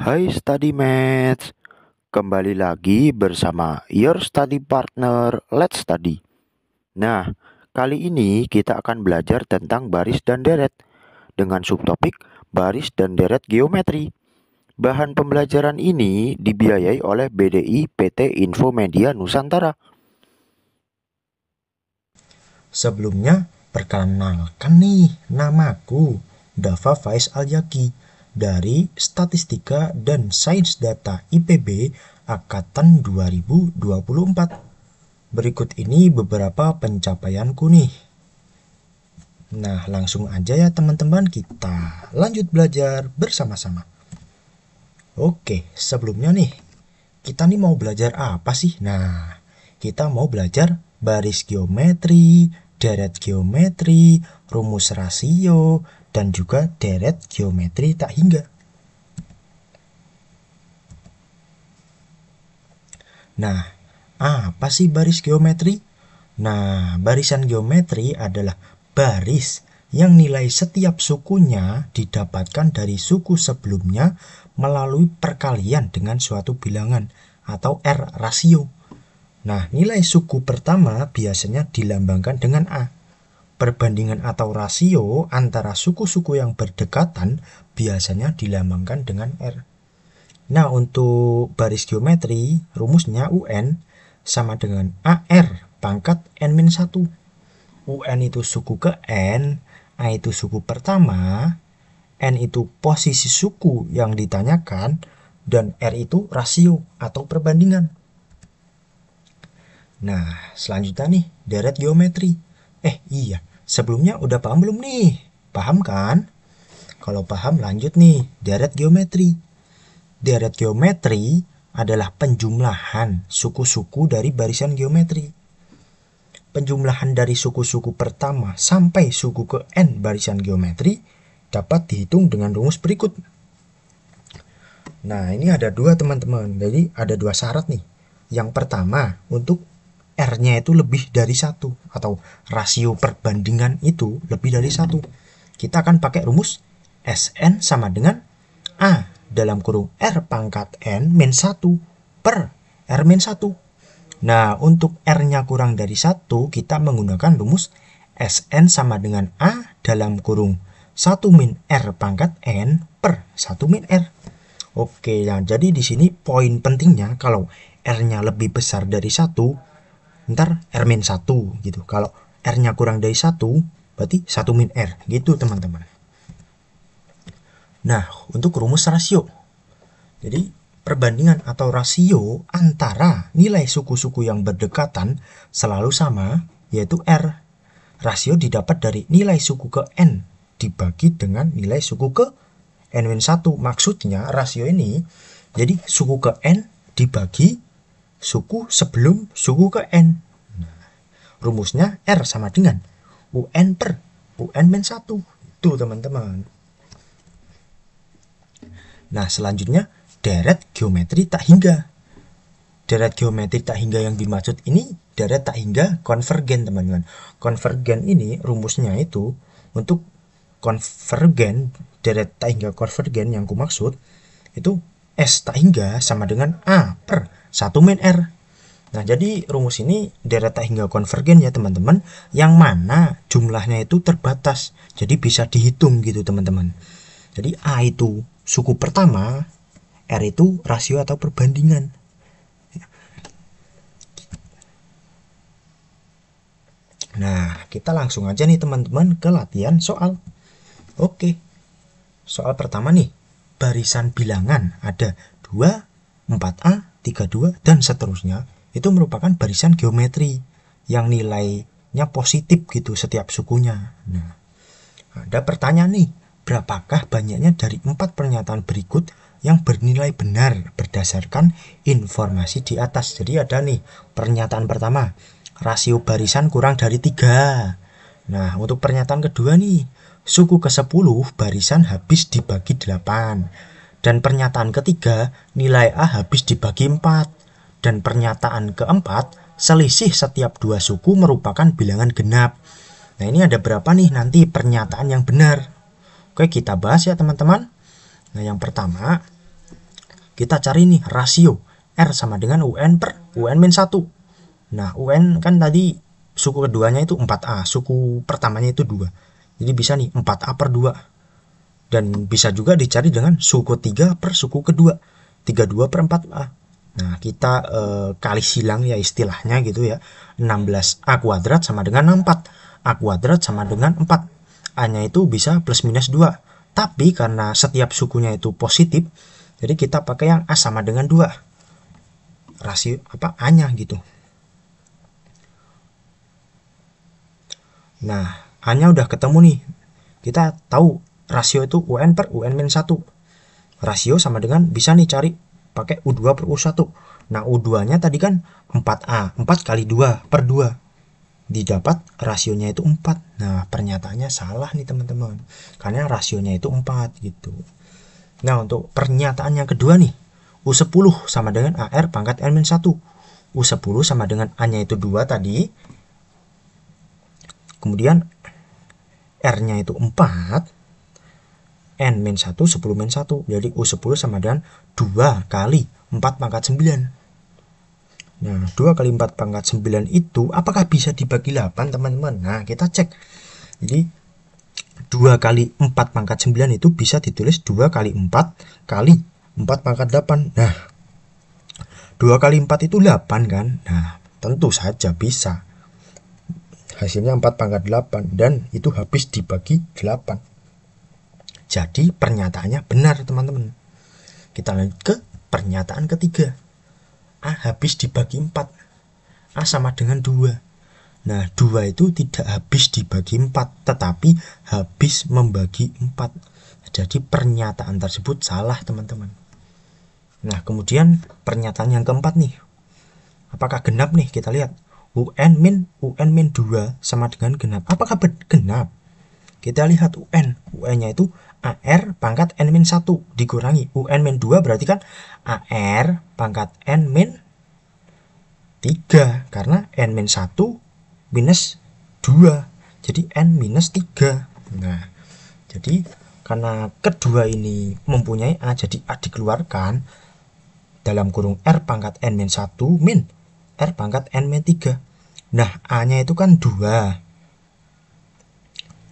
Hai Study Mates, kembali lagi bersama your study partner Let's Study. Nah, kali ini kita akan belajar tentang baris dan deret dengan subtopik baris dan deret geometri. Bahan pembelajaran ini dibiayai oleh BDI PT Infomedia Nusantara. Sebelumnya, perkenalkan nih, namaku Dava Faiz Alyaki dari Statistika dan Sains Data IPB Angkatan 2024. Berikut ini beberapa pencapaianku nih. Nah, langsung aja ya teman-teman, kita lanjut belajar bersama-sama. Oke, sebelumnya nih, kita nih mau belajar apa sih? Nah, kita mau belajar baris geometri, deret geometri, rumus rasio, dan juga deret geometri tak hingga. Nah, apa sih baris geometri? Nah, barisan geometri adalah baris yang nilai setiap sukunya didapatkan dari suku sebelumnya melalui perkalian dengan suatu bilangan atau R rasio. Nah, nilai suku pertama biasanya dilambangkan dengan A. Perbandingan atau rasio antara suku-suku yang berdekatan biasanya dilambangkan dengan R. Nah, untuk baris geometri, rumusnya UN sama dengan AR pangkat N-1. UN itu suku ke N, A itu suku pertama, N itu posisi suku yang ditanyakan, dan R itu rasio atau perbandingan. Nah, selanjutnya nih, deret geometri. Iya, sebelumnya udah paham belum nih? Paham kan? Kalau paham lanjut nih, deret geometri. Deret geometri adalah penjumlahan suku-suku dari barisan geometri. Penjumlahan dari suku-suku pertama sampai suku ke N barisan geometri dapat dihitung dengan rumus berikut. Nah, ini ada dua teman-teman. Jadi ada dua syarat nih. Yang pertama, untuk R-nya itu lebih dari 1 atau rasio perbandingan itu lebih dari 1. Kita akan pakai rumus Sn sama dengan A dalam kurung R pangkat N min 1 per R min 1. Nah, untuk R-nya kurang dari 1, kita menggunakan rumus Sn sama dengan A dalam kurung 1 min R pangkat N per 1 min R. Oke, ya, jadi di sini poin pentingnya kalau R-nya lebih besar dari 1, ntar R min 1 gitu. Kalau R-nya kurang dari 1, berarti 1 min R gitu teman-teman. Nah, untuk rumus rasio. Jadi, perbandingan atau rasio antara nilai suku-suku yang berdekatan selalu sama, yaitu R. Rasio didapat dari nilai suku ke N dibagi dengan nilai suku ke N-1. Maksudnya rasio ini, jadi suku ke N dibagi suku sebelum suku ke N. Nah, rumusnya R sama dengan UN per UN-1. Itu teman-teman. Nah, selanjutnya deret geometri tak hingga. Deret geometri tak hingga yang dimaksud ini deret tak hingga konvergen, teman-teman. Konvergen ini rumusnya itu untuk konvergen, deret tak hingga konvergen yang kumaksud itu S tak hingga sama dengan A per 1 min R. Nah, jadi rumus ini deret tak hingga konvergen ya teman-teman, yang mana jumlahnya itu terbatas. Jadi bisa dihitung gitu teman-teman. Jadi A itu suku pertama, R itu rasio atau perbandingan. Nah, kita langsung aja nih teman-teman ke latihan soal. Oke, soal pertama nih, barisan bilangan ada 2, 4A, 32, dan seterusnya. Itu merupakan barisan geometri yang nilainya positif gitu setiap sukunya. Nah, ada pertanyaan nih, berapakah banyaknya dari 4 pernyataan berikut yang bernilai benar berdasarkan informasi di atas. Jadi ada nih pernyataan pertama, rasio barisan kurang dari 3. Nah, untuk pernyataan kedua nih, suku ke-10 barisan habis dibagi 8. Dan pernyataan ketiga, nilai A habis dibagi 4. Dan pernyataan keempat, selisih setiap dua suku merupakan bilangan genap. Nah, ini ada berapa nih nanti pernyataan yang benar? Oke, kita bahas ya teman-teman. Nah, yang pertama, kita cari nih rasio R sama dengan UN per UN min 1. Nah, UN kan tadi suku keduanya itu 4A, suku pertamanya itu 2. Jadi bisa nih 4A per 2. Dan bisa juga dicari dengan suku 3 per suku kedua, 32 per 4A. Nah, kita kali silang ya istilahnya gitu ya. 16A kuadrat sama dengan 64. A kuadrat sama dengan 4. A-nya itu bisa plus minus 2. Tapi karena setiap sukunya itu positif, jadi kita pakai yang A sama dengan 2. Rasio A-nya gitu. Nah, A-nya udah ketemu nih. Kita tahu rasio itu UN per UN min 1. Rasio sama dengan bisa nih cari pakai U2 per U1. Nah, U2-nya tadi kan 4A. 4 kali 2 per 2. Didapat rasionya itu 4. Nah, pernyataannya salah nih teman-teman. Karena rasionya itu 4 gitu. Nah, untuk pernyataan yang kedua nih. U10 sama dengan AR pangkat N-1. U10 sama dengan A-nya itu 2 tadi. Kemudian R-nya itu 4. N-1, 10-1. Jadi U10 sama dengan 2 kali 4 pangkat 9. Nah, 2 kali 4 pangkat 9 itu apakah bisa dibagi 8 teman-teman? Nah, kita cek. Jadi 2 kali 4 pangkat 9 itu bisa ditulis 2 kali 4 kali 4 pangkat 8. Nah, 2 kali 4 itu 8 kan? Nah, tentu saja bisa. Hasilnya 4 pangkat 8 dan itu habis dibagi 8. Jadi pernyataannya benar teman-teman. Kita lanjut ke pernyataan ketiga. A habis dibagi 4. A sama dengan 2. Nah, 2 itu tidak habis dibagi 4, tetapi habis membagi 4. Jadi pernyataan tersebut salah teman-teman. Nah, kemudian pernyataan yang keempat nih. Apakah genap nih? Kita lihat. UN min 2 sama dengan genap. Apakah genap? Kita lihat UN. UN-nya itu AR pangkat N-1 dikurangi UN-2 berarti kan AR pangkat N-3 karena N-1 minus 2 jadi N-3. Nah, jadi karena kedua ini mempunyai A, jadi A dikeluarkan dalam kurung R pangkat N-1 min R pangkat N-3. Nah, A-nya itu kan 2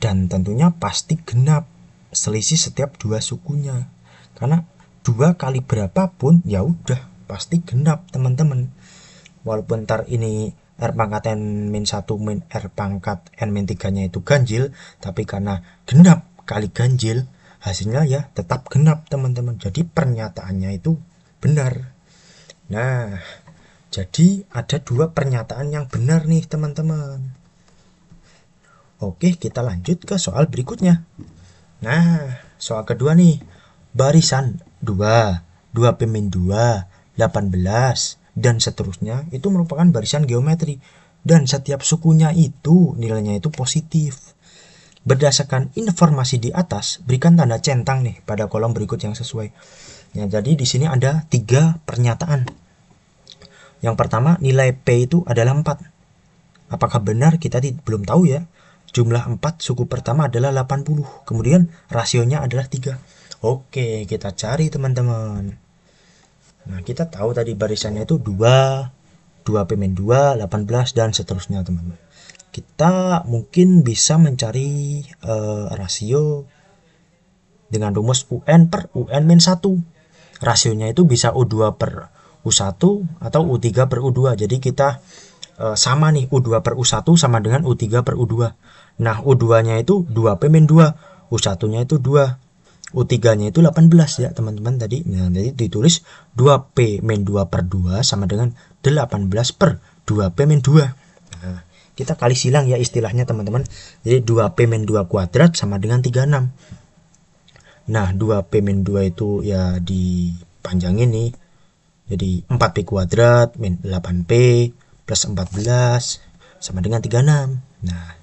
dan tentunya pasti genap, selisih setiap dua sukunya. Karena 2 kali berapapun ya udah pasti genap teman-teman. Walaupun ntar ini R pangkat N-1 min R pangkat N-3 nya itu ganjil, tapi karena genap kali ganjil hasilnya ya tetap genap teman-teman. Jadi pernyataannya itu benar. Nah, jadi ada 2 pernyataan yang benar nih teman-teman. Oke, kita lanjut ke soal berikutnya. Nah, soal kedua nih. Barisan 2, 2P-2, 18, dan seterusnya itu merupakan barisan geometri. Dan setiap sukunya itu nilainya itu positif. Berdasarkan informasi di atas, berikan tanda centang nih pada kolom berikut yang sesuai. Ya, jadi di sini ada 3 pernyataan. Yang pertama, nilai P itu adalah 4. Apakah benar? Kita belum tahu ya. Jumlah 4 suku pertama adalah 80. Kemudian rasionya adalah 3. Oke, kita cari teman-teman. Nah, kita tahu tadi barisannya itu 2, 2P-2, 18, dan seterusnya teman-teman. Kita mungkin bisa mencari rasio dengan rumus UN per UN-1. Rasionya itu bisa U2 per U1 atau U3 per U2. Jadi kita sama nih, U2 per U1 sama dengan U3 per U2. Nah, U2 nya itu 2P-2, U1 nya itu 2, U3 nya itu 18 ya teman-teman tadi. Nah, jadi ditulis 2P-2 per 2 sama dengan 18 per 2P-2. Nah, kita kali silang ya istilahnya teman-teman. Jadi 2P-2 kuadrat sama dengan 36. Nah, 2P-2 itu ya dipanjangin nih. Jadi 4P kuadrat min 8P plus 14 sama dengan 36. Nah,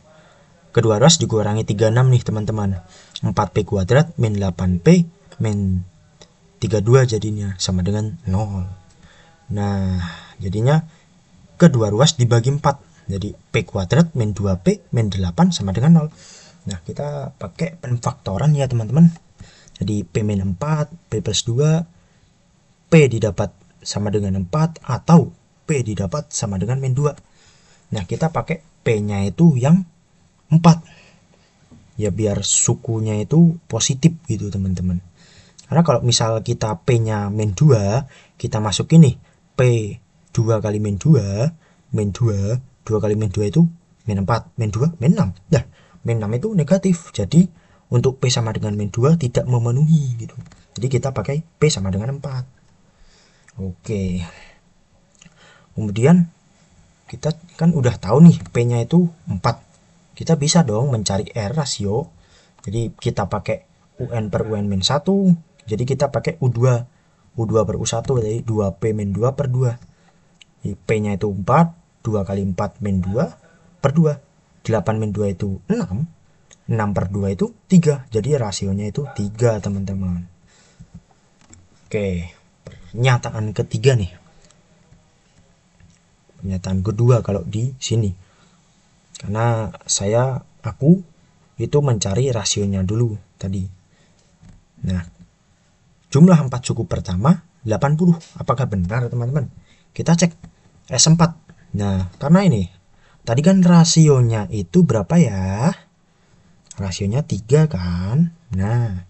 kedua ruas dikurangi 36 nih teman-teman. 4P kuadrat min 8P min 32 jadinya sama dengan 0. Nah, jadinya kedua ruas dibagi 4. Jadi P kuadrat min 2P min 8 sama dengan 0. Nah, kita pakai penfaktoran ya teman-teman. Jadi P min 4, P plus 2, P didapat sama dengan 4 atau P didapat sama dengan min 2. Nah, kita pakai P-nya itu yang 4. Ya biar sukunya itu positif gitu teman-teman. Karena kalau misal kita P-nya min 2, kita masukin nih P 2 kali min 2, min 2, 2 kali min 2 itu min 4, min 2, min 6. Nah, min 6 itu negatif. Jadi untuk P sama dengan min 2 tidak memenuhi gitu. Jadi kita pakai P sama dengan 4. Oke. Kemudian kita kan udah tahu nih P-nya itu 4. Kita bisa dong mencari R rasio. Jadi kita pakai UN per UN min 1. Jadi kita pakai U2. U2 per U1. Jadi 2P min 2 per 2. Jadi P-nya itu 4. 2 kali 4 min 2 per 2. 8 min 2 itu 6. 6 per 2 itu 3. Jadi rasionya itu 3 teman-teman. Oke. Pernyataan ketiga nih. Pernyataan kedua kalau di sini. Karena aku itu mencari rasionya dulu tadi. Nah, jumlah 4 suku pertama 80. Apakah benar teman-teman? Kita cek S4. Nah, karena ini tadi kan rasionya itu berapa ya? Rasionya 3 kan? Nah,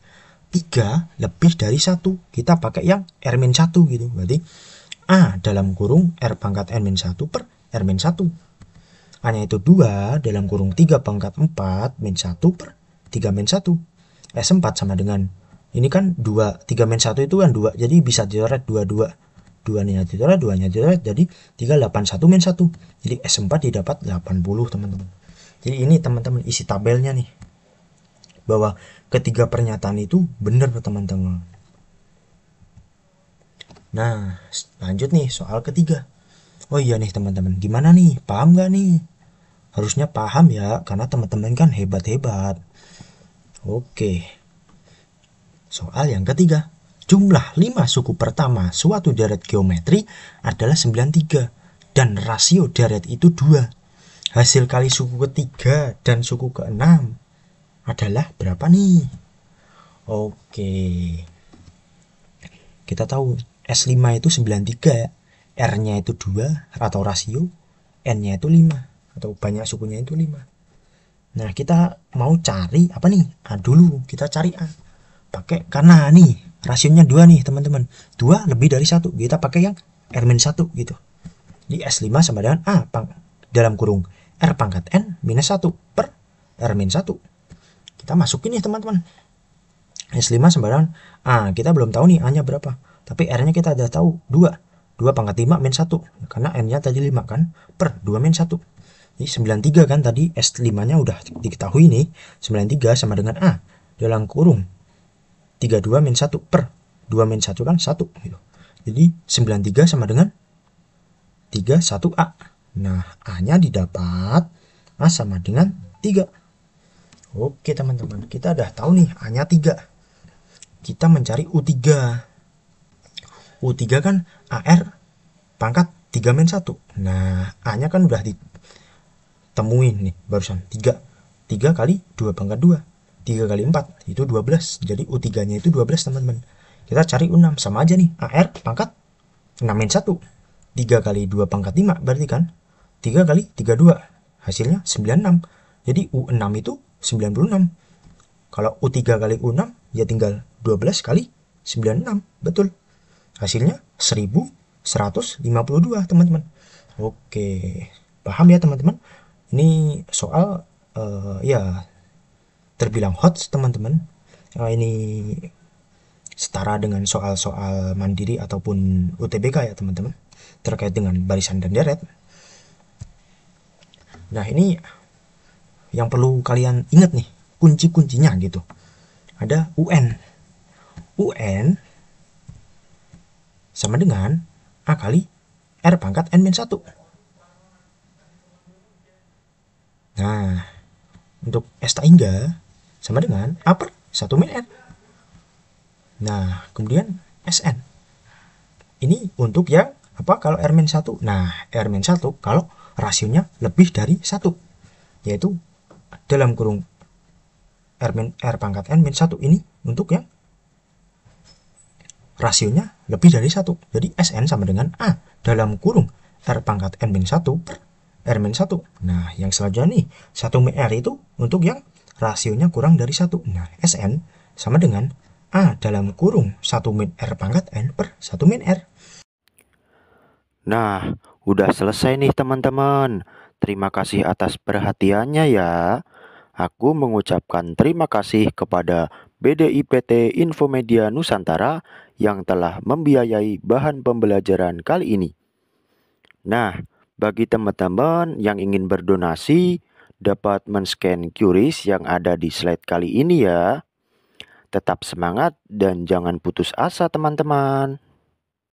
3 lebih dari 1. Kita pakai yang R-1 gitu. Berarti A dalam kurung R pangkat N-1 per R-1. A-nya itu 2 dalam kurung 3 pangkat 4 min 1 per 3 min 1. S4 sama dengan, ini kan 2, 3 min 1 itu kan 2, jadi bisa dicoret 2, 2-nya dicoret, 2-nya dicoret, jadi 3, 8, 1 min 1. Jadi S4 didapat 80 teman-teman. Jadi ini teman-teman isi tabelnya nih. Bahwa ketiga pernyataan itu benar teman-teman. Nah, lanjut nih soal ketiga. Oh iya nih teman-teman, gimana nih? Paham gak nih? Harusnya paham ya, karena teman-teman kan hebat-hebat. Oke. Soal yang ketiga. Jumlah 5 suku pertama suatu deret geometri adalah 93. Dan rasio deret itu 2. Hasil kali suku ketiga dan suku keenam adalah berapa nih? Oke. Kita tahu S5 itu 93 ya. R-nya itu 2 atau rasio, N-nya itu 5 atau banyak sukunya itu 5. Nah, kita mau cari apa nih? A dulu, kita cari A. Pakai karena nih rasionya 2 nih, teman-teman. 2 lebih dari 1. Kita pakai yang R-1 gitu. Di S5 sama dengan A dalam kurung R pangkat N minus 1 per R-1. Kita masukin nih, teman-teman. S5 sama dengan A. Kita belum tahu nih A-nya berapa. Tapi R-nya kita udah tahu 2. 2 pangkat 5 min 1. Karena N-nya tadi 5 kan. Per 2 min 1. Jadi 93 kan tadi S5-nya udah diketahui nih. 93 sama dengan A dalam kurung 32 min 1 per 2 min 1 kan 1 gitu. Jadi 93 sama dengan 31A. Nah, A-nya didapat A sama dengan 3. Oke teman-teman, kita udah tahu nih A-nya 3. Kita mencari U3. U3 kan AR pangkat 3 min 1. Nah, A-nya kan udah temuin nih barusan 3 kali 2 pangkat 2, 3 kali 4 itu 12. Jadi U3 nya itu 12 teman-teman. Kita cari U6 sama aja nih, AR pangkat 6 min 1, 3 kali 2 pangkat 5 berarti kan 3 kali 32 hasilnya 96. Jadi U6 itu 96. Kalau U3 kali U6 ya tinggal 12 kali 96, betul, hasilnya 1152 teman-teman. Oke, paham ya teman-teman? Ini soal ya terbilang hot teman-teman. Ini setara dengan soal-soal mandiri ataupun UTBK ya teman-teman, terkait dengan barisan dan deret. Nah, ini yang perlu kalian ingat nih, kunci-kuncinya gitu. Ada UN. UN sama dengan A kali R pangkat N-1. Nah, untuk S tak hingga sama dengan A per 1 min N. Nah, kemudian SN. Ini untuk yang apa kalau R-1? Nah, R-1 kalau rasionya lebih dari 1. Yaitu dalam kurung R pangkat N-1 ini untuk yang rasionya lebih dari 1. Jadi Sn sama dengan A dalam kurung R pangkat N-1 per R-1. Nah, yang selanjutnya nih, 1 min R itu untuk yang rasionya kurang dari 1. Nah, Sn sama dengan A dalam kurung 1 min R pangkat N per 1 min R. Nah, udah selesai nih teman-teman. Terima kasih atas perhatiannya ya. Aku mengucapkan terima kasih kepada BDIPT Infomedia Nusantara yang telah membiayai bahan pembelajaran kali ini. Nah, bagi teman-teman yang ingin berdonasi, dapat men-scan QRIS yang ada di slide kali ini ya. Tetap semangat dan jangan putus asa teman-teman.